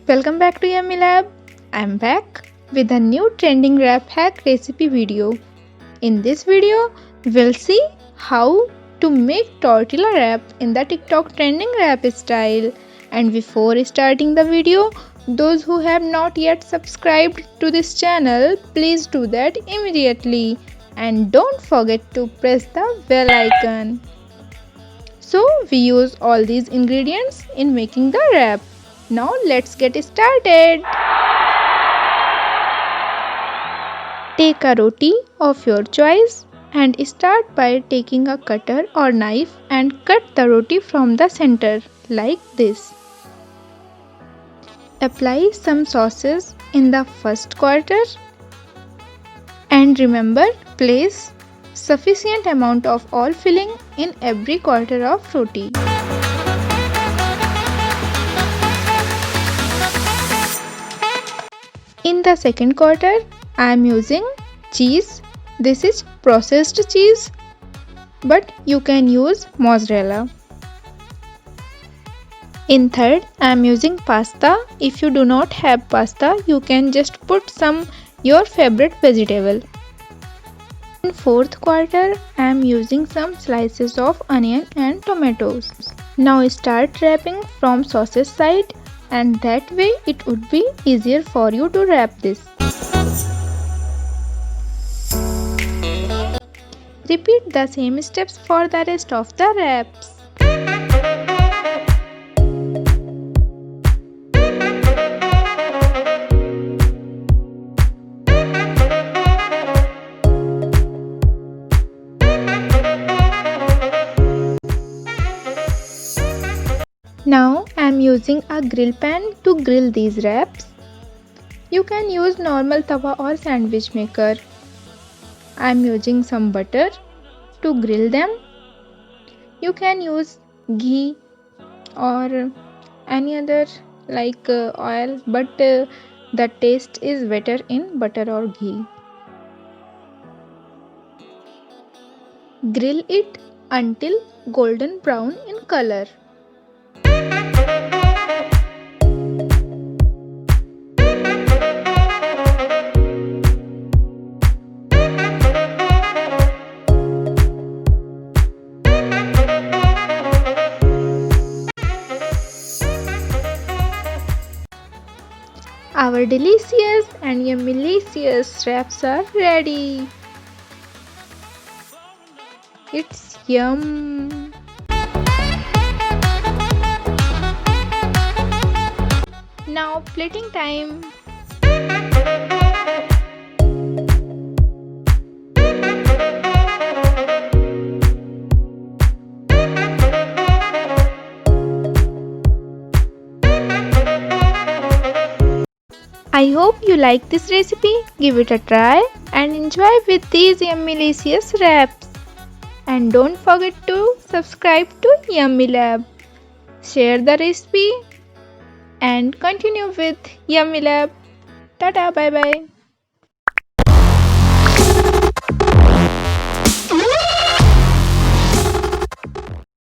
Welcome back to Yummy Lab. I'm back with a new trending wrap hack recipe video. In this video, we'll see how to make tortilla wrap in the TikTok trending wrap style. And before starting the video, those who have not yet subscribed to this channel, please do that immediately. And don't forget to press the bell icon. So we use all these ingredients in making the wrap. Now let's get started. Take a roti of your choice and start by taking a cutter or knife and cut the roti from the center like this. Apply some sauces in the first quarter and remember, place sufficient amount of all filling in every quarter of roti. In the second quarter, I am using cheese. This is processed cheese, but you can use mozzarella. In third, I am using pasta. If you do not have pasta, you can just put some your favorite vegetable. In fourth quarter, I am using some slices of onion and tomatoes. Now start wrapping from sauces side, and that way it would be easier for you to wrap this. Repeat the same steps for the rest of the wraps. Now I am using a grill pan to grill these wraps. You can use normal tawa or sandwich maker. I am using some butter to grill them. You can use ghee or any other like oil, but the taste is better in butter or ghee. Grill it until golden brown in color. Our delicious and yummylicious wraps are ready. It's yum. Now plating time. I hope you like this recipe. Give it a try and enjoy with these yummylicious wraps. And don't forget to subscribe to Yummy Lab. Share the recipe and continue with Yummy Lab. Tata, bye bye.